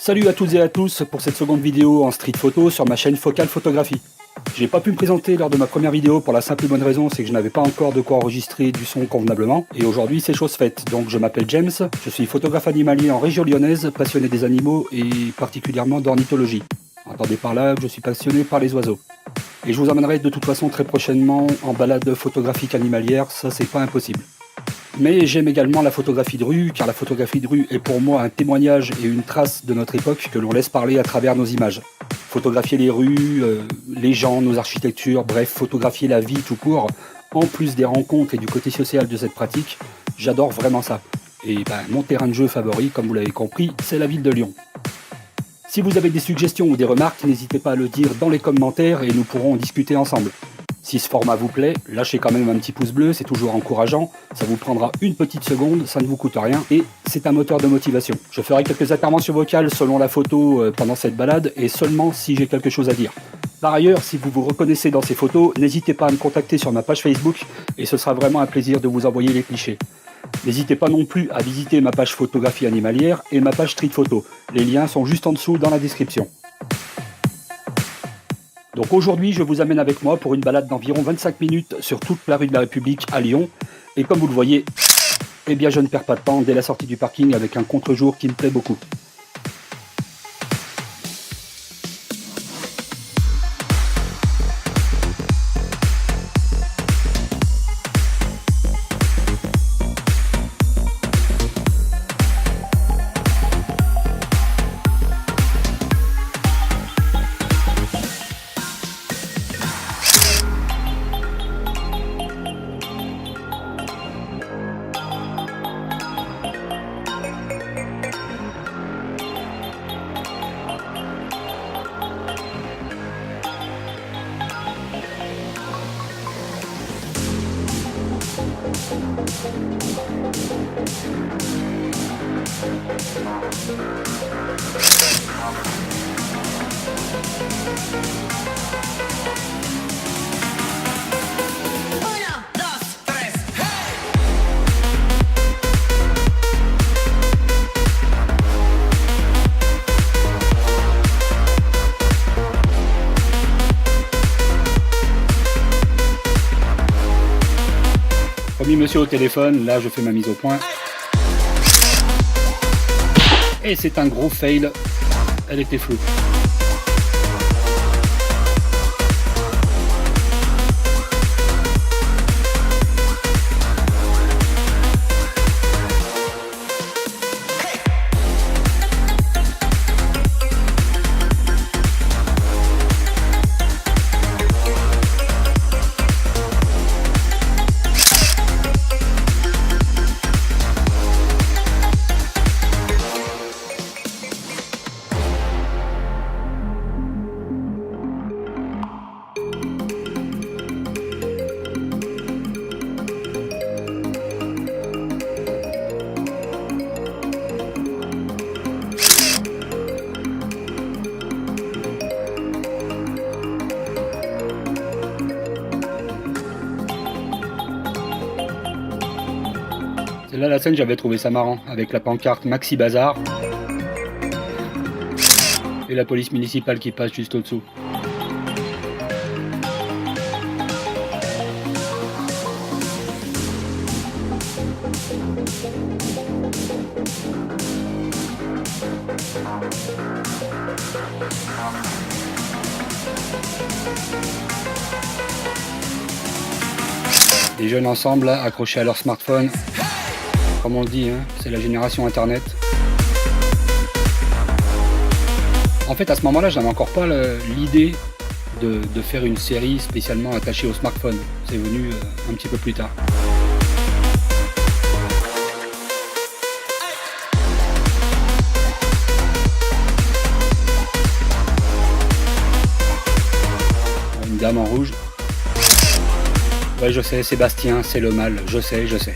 Salut à toutes et à tous pour cette seconde vidéo en street photo sur ma chaîne Focal Photographie. J'ai pas pu me présenter lors de ma première vidéo pour la simple et bonne raison, c'est que je n'avais pas encore de quoi enregistrer du son convenablement. Et aujourd'hui c'est chose faite, donc je m'appelle James, je suis photographe animalier en région lyonnaise, passionné des animaux et particulièrement d'ornithologie. Entendez par là que je suis passionné par les oiseaux. Et je vous emmènerai de toute façon très prochainement en balade photographique animalière, ça c'est pas impossible. Mais j'aime également la photographie de rue, car la photographie de rue est pour moi un témoignage et une trace de notre époque que l'on laisse parler à travers nos images. Photographier les rues, les gens, nos architectures, bref, photographier la vie tout court, en plus des rencontres et du côté social de cette pratique, j'adore vraiment ça. Et mon terrain de jeu favori, comme vous l'avez compris, c'est la ville de Lyon. Si vous avez des suggestions ou des remarques, n'hésitez pas à le dire dans les commentaires et nous pourrons en discuter ensemble. Si ce format vous plaît, lâchez quand même un petit pouce bleu, c'est toujours encourageant, ça vous prendra une petite seconde, ça ne vous coûte rien et c'est un moteur de motivation. Je ferai quelques interventions vocales selon la photo pendant cette balade et seulement si j'ai quelque chose à dire. Par ailleurs, si vous vous reconnaissez dans ces photos, n'hésitez pas à me contacter sur ma page Facebook et ce sera vraiment un plaisir de vous envoyer les clichés. N'hésitez pas non plus à visiter ma page photographie animalière et ma page street photo. Les liens sont juste en dessous dans la description. Donc aujourd'hui, je vous amène avec moi pour une balade d'environ 25 minutes sur toute la rue de la République à Lyon. Et comme vous le voyez, eh bien je ne perds pas de temps dès la sortie du parking avec un contre-jour qui me plaît beaucoup. Promis monsieur au téléphone, là je fais ma mise au point. Et c'est un gros fail, elle était floue. C'est là la scène, j'avais trouvé ça marrant, avec la pancarte Maxi Bazar et la police municipale qui passe juste au-dessous. Des jeunes ensemble, accrochés à leur smartphone. Comme on le dit, hein, c'est la génération internet. En fait, à ce moment-là, je n'avais encore pas l'idée de faire une série spécialement attachée au smartphone. C'est venu un petit peu plus tard. Une dame en rouge. Ouais, je sais, Sébastien, c'est le mal. Je sais, je sais.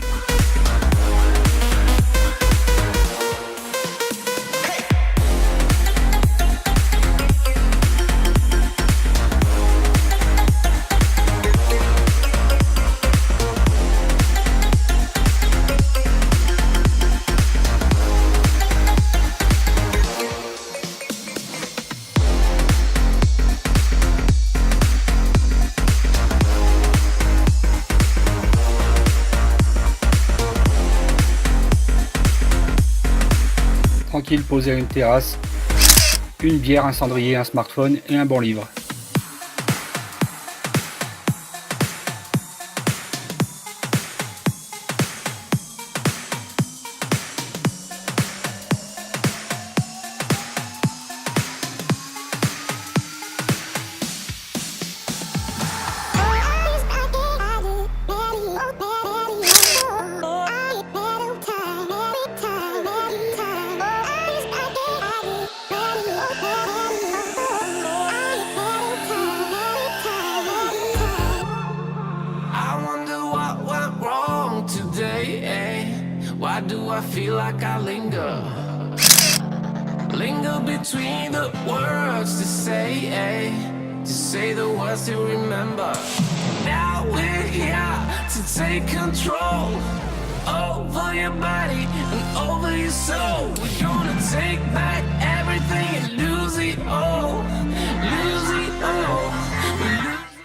tranquille posé à une terrasse, une bière, un cendrier, un smartphone et un bon livre. Why do I feel like I linger? Linger between the words to say the words to remember. Now we're here to take control over your body and over your soul. We're gonna take back everything and lose it all, lose it all.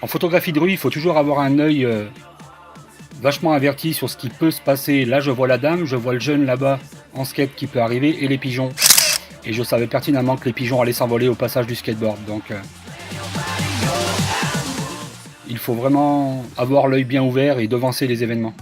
En photographie de rue, il faut toujours avoir un œil vachement averti sur ce qui peut se passer. Là, je vois la dame, je vois le jeune là-bas en skate qui peut arriver et les pigeons. Et je savais pertinemment que les pigeons allaient s'envoler au passage du skateboard. Donc, il faut vraiment avoir l'œil bien ouvert et devancer les événements.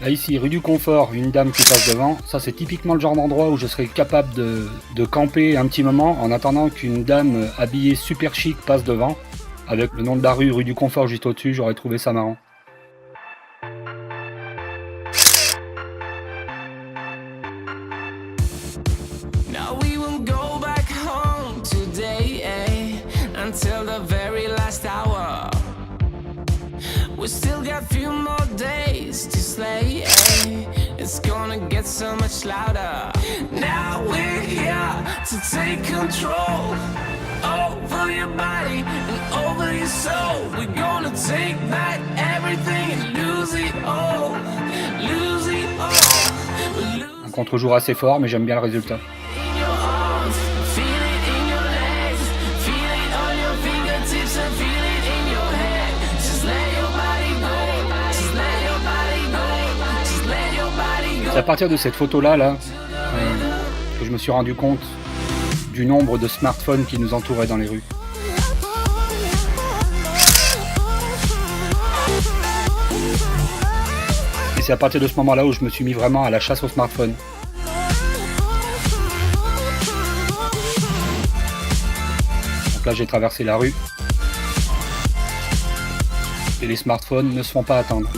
Là ici, rue du Confort, une dame qui passe devant, ça c'est typiquement le genre d'endroit où je serais capable de camper un petit moment en attendant qu'une dame habillée super chic passe devant. Avec le nom de la rue, rue du Confort juste au-dessus, j'aurais trouvé ça marrant. Now we won't go back home today, until the very last hour. We still got few more days to slay, it's gonna get so much louder. Now we're here to take control over your body and over your soul. We're gonna take back everything and lose it all, lose it all. Un contre-jour assez fort, mais j'aime bien le résultat. In your arms, feel it in your legs, feel it on your fingertips and feel it in your head. Just let your body go, just let your body go, just let your body go. C'est à partir de cette photo-là que je me suis rendu compte du nombre de smartphones qui nous entouraient dans les rues. Et c'est à partir de ce moment-là où je me suis mis vraiment à la chasse aux smartphones. Donc là, j'ai traversé la rue. Et les smartphones ne se font pas attendre.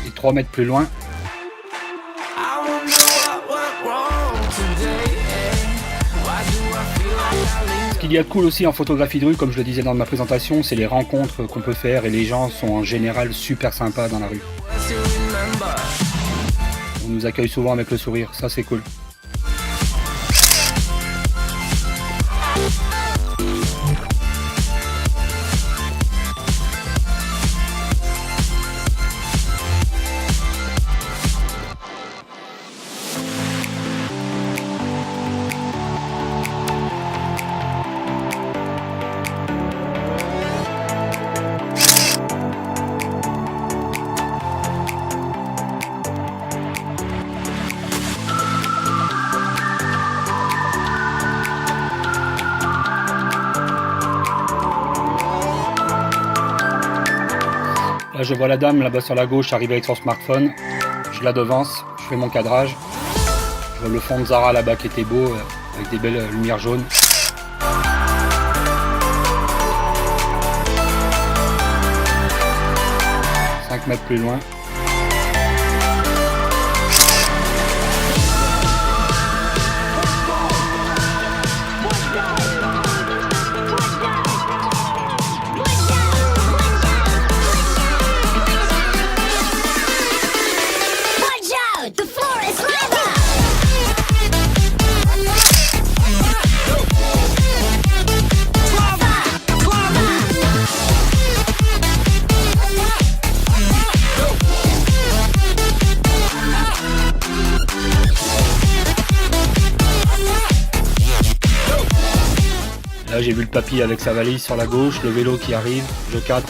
Et 3 mètres plus loin, I wonder what went wrong today, why do I feel like I linger? ce qu'il y a de cool aussi en photographie de rue, comme je le disais dans ma présentation, c'est les rencontres qu'on peut faire et les gens sont en général super sympas dans la rue. To remember. On nous accueille souvent avec le sourire, ça c'est cool. Là, je vois la dame là-bas sur la gauche arriver avec son smartphone. Je la devance, je fais mon cadrage. Je vois le fond de Zara là-bas qui était beau, avec des belles lumières jaunes. 5 mètres plus loin. Là j'ai vu le papy avec sa valise sur la gauche, le vélo qui arrive, je cadre.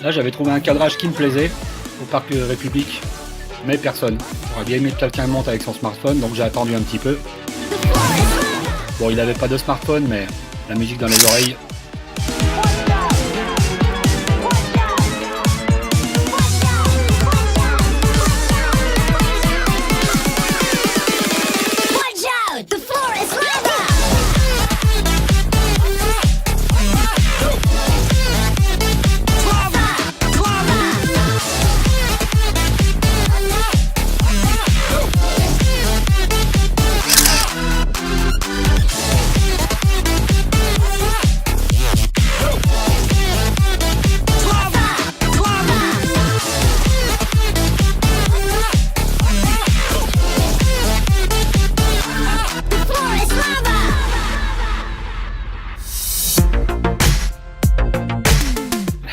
Là j'avais trouvé un cadrage qui me plaisait au parc République, mais personne. J'aurais bien aimé que quelqu'un monte avec son smartphone, donc j'ai attendu un petit peu. Bon, il n'avait pas de smartphone, mais la musique dans les oreilles.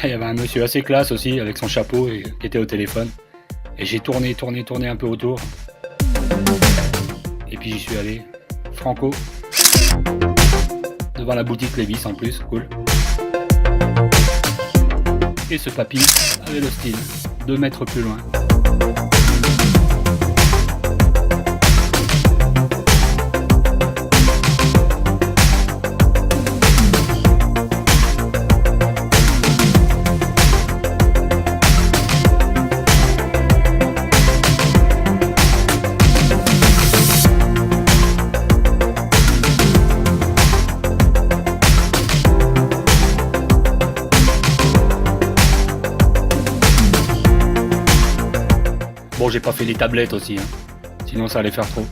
Il y avait un monsieur assez classe aussi, avec son chapeau, et qui était au téléphone. Et j'ai tourné un peu autour. Et puis j'y suis allé, franco. Devant la boutique Levi's en plus, cool. Et ce papy avait le style, 2 mètres plus loin. Bon, j'ai pas fait les tablettes aussi, hein. Sinon ça allait faire trop.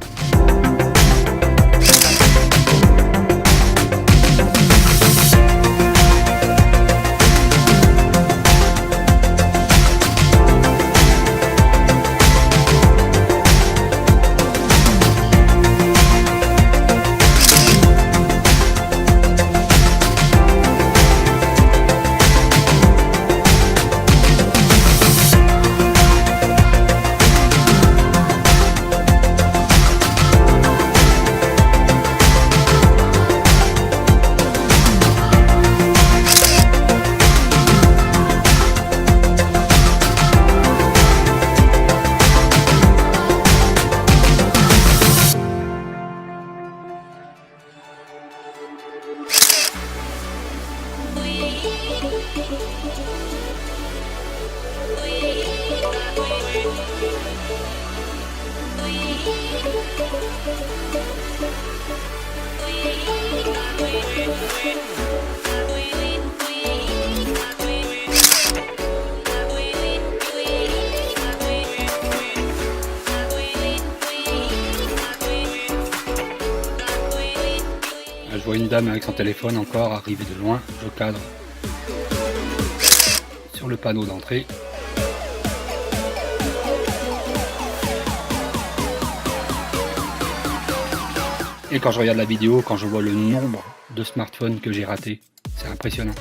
Je vois une dame avec son téléphone encore arriver de loin, je cadre sur le panneau d'entrée. Et quand je regarde la vidéo, quand je vois le nombre de smartphones que j'ai ratés, c'est impressionnant.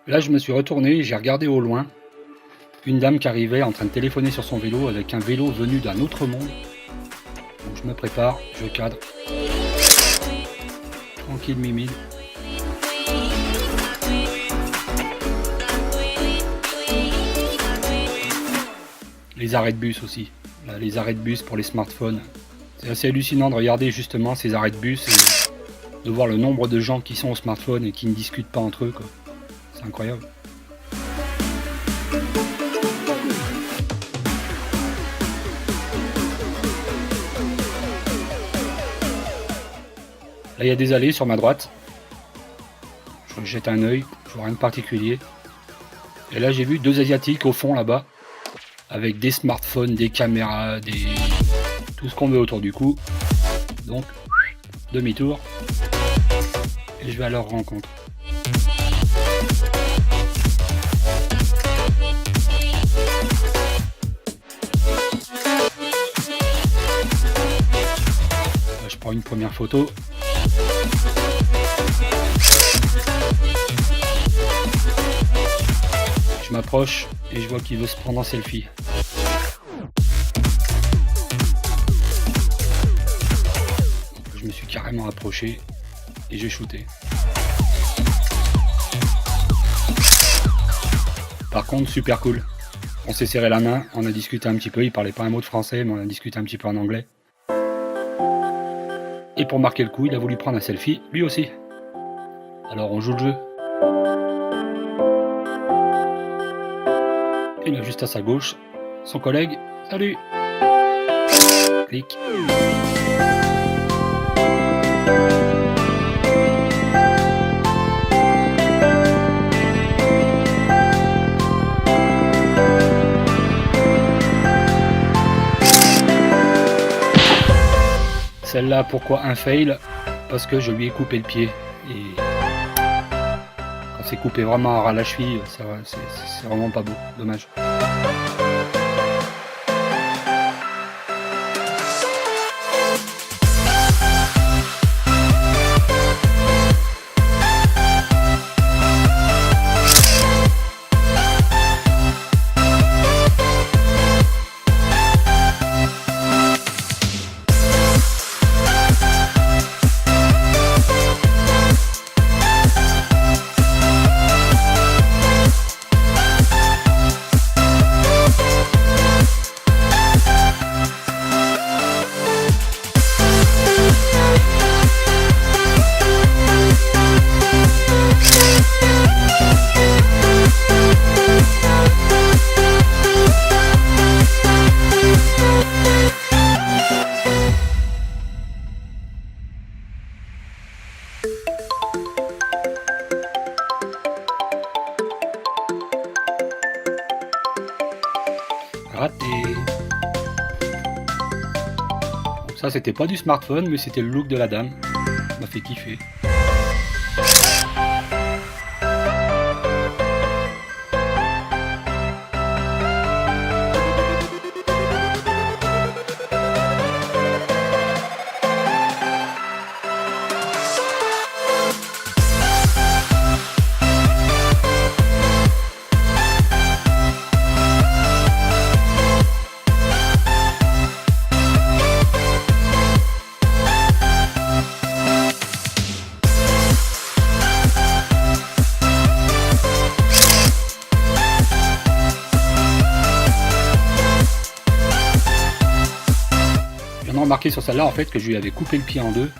Là, je me suis retourné et j'ai regardé au loin une dame qui arrivait en train de téléphoner sur son vélo avec un vélo venu d'un autre monde. Donc je me prépare, je cadre. Tranquille mimide. Les arrêts de bus aussi. Là, les arrêts de bus pour les smartphones. C'est assez hallucinant de regarder justement ces arrêts de bus et de voir le nombre de gens qui sont au smartphone et qui ne discutent pas entre eux, quoi. C'est incroyable. Là, il y a des allées sur ma droite. Je jette un œil, je vois rien de particulier. Et là, j'ai vu 2 Asiatiques au fond là-bas, avec des smartphones, des caméras, tout ce qu'on veut autour du cou. Donc, demi-tour. Et je vais à leur rencontre. Là, je prends une première photo. Je m'approche et je vois qu'il veut se prendre en selfie. Je me suis carrément approché et j'ai shooté. Par contre, super cool. On s'est serré la main, on a discuté un petit peu, il parlait pas un mot de français, mais on a discuté un petit peu en anglais. Et pour marquer le coup, il a voulu prendre un selfie, lui aussi. Alors on joue le jeu. Et là, juste à sa gauche, son collègue, salut. Clic. Celle-là, pourquoi un fail? Parce que je lui ai coupé le pied. Et quand c'est coupé vraiment à ras la cheville, c'est vraiment pas beau. Dommage. Raté. Ça, c'était pas du smartphone, mais c'était le look de la dame. Ça m'a fait kiffer. J'ai remarqué sur celle-là en fait que je lui avais coupé le pied en deux.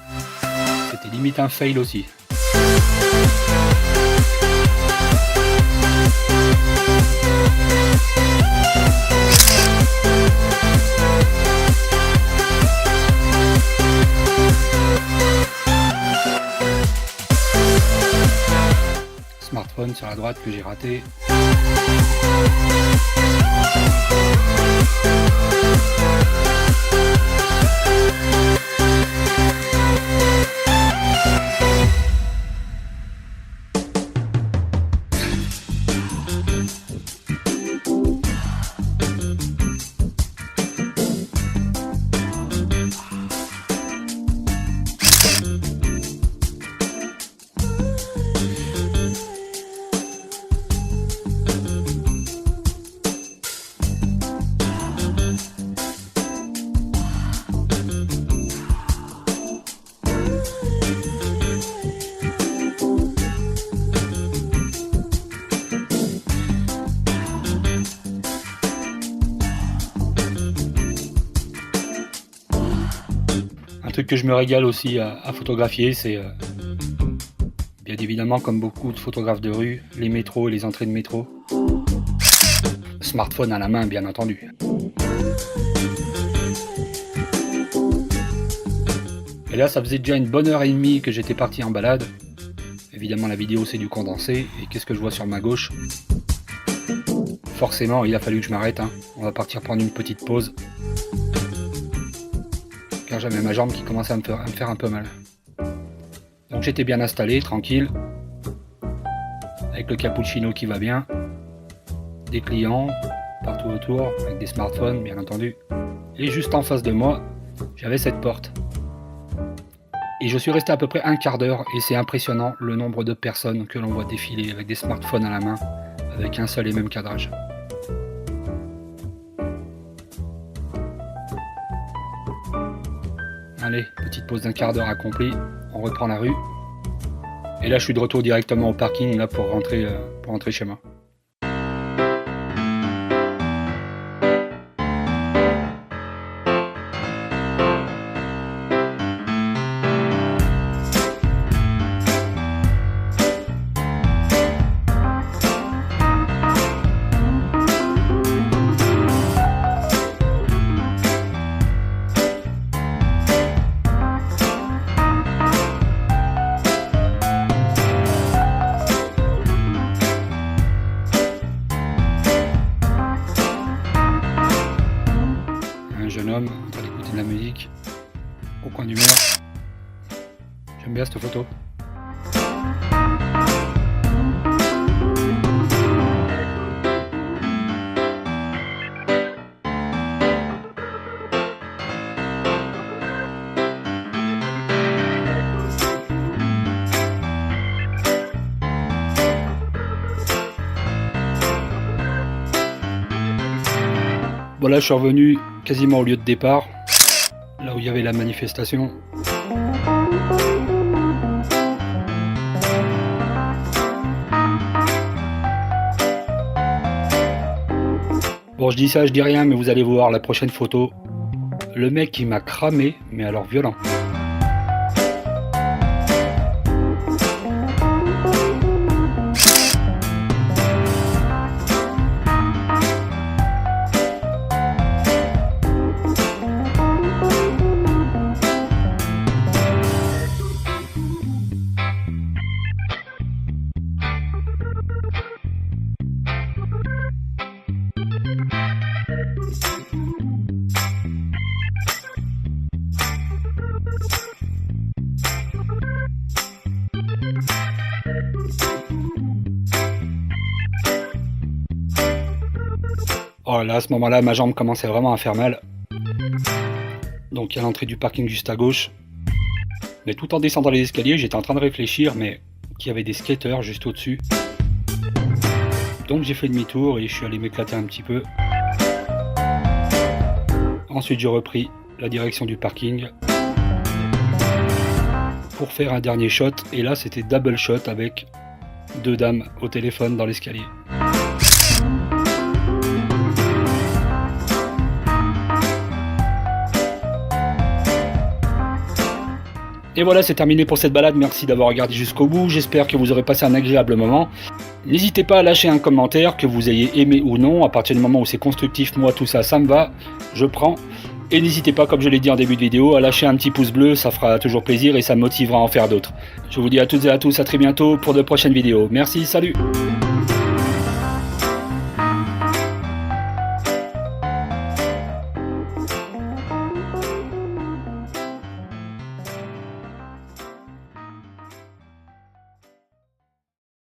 C'était limite un fail aussi. Smartphone sur la droite que j'ai raté. truc que je me régale aussi à photographier, c'est bien évidemment, comme beaucoup de photographes de rue, les métros et les entrées de métro. Smartphone à la main, bien entendu. Et là, ça faisait déjà une bonne heure et demie que j'étais parti en balade. Évidemment, la vidéo, c'est du condensé. Et qu'est-ce que je vois sur ma gauche? Forcément, il a fallu que je m'arrête. On va partir prendre une petite pause. Car j'avais ma jambe qui commençait à me faire un peu mal. Donc j'étais bien installé, tranquille. Avec le cappuccino qui va bien. Des clients partout autour, avec des smartphones, bien entendu. Et juste en face de moi, j'avais cette porte. Et je suis resté à peu près un quart d'heure et c'est impressionnant le nombre de personnes que l'on voit défiler avec des smartphones à la main, avec un seul et même cadrage. Allez, petite pause d'un quart d'heure accomplie, on reprend la rue. Et là je suis de retour directement au parking là pour rentrer chez moi. Jeune homme en train d'écouter de la musique au coin du mur. J'aime bien cette photo. Voilà, je suis revenu quasiment au lieu de départ, là où il y avait la manifestation. Bon, je dis ça, je dis rien, mais vous allez voir la prochaine photo. Le mec qui m'a cramé, mais alors violent. Oh là, à ce moment-là, ma jambe commençait vraiment à faire mal. Donc à l'entrée du parking juste à gauche. Mais tout en descendant les escaliers, j'étais en train de réfléchir, mais qu'il y avait des skateurs juste au-dessus. Donc j'ai fait demi-tour et je suis allé m'éclater un petit peu. Ensuite j'ai repris la direction du parking pour faire un dernier shot. Et là c'était double shot avec deux dames au téléphone dans l'escalier. Et voilà, c'est terminé pour cette balade, merci d'avoir regardé jusqu'au bout, j'espère que vous aurez passé un agréable moment. N'hésitez pas à lâcher un commentaire, que vous ayez aimé ou non, à partir du moment où c'est constructif, moi tout ça, ça me va, je prends. Et n'hésitez pas, comme je l'ai dit en début de vidéo, à lâcher un petit pouce bleu, ça fera toujours plaisir et ça me motivera à en faire d'autres. Je vous dis à toutes et à tous à très bientôt pour de prochaines vidéos. Merci, salut!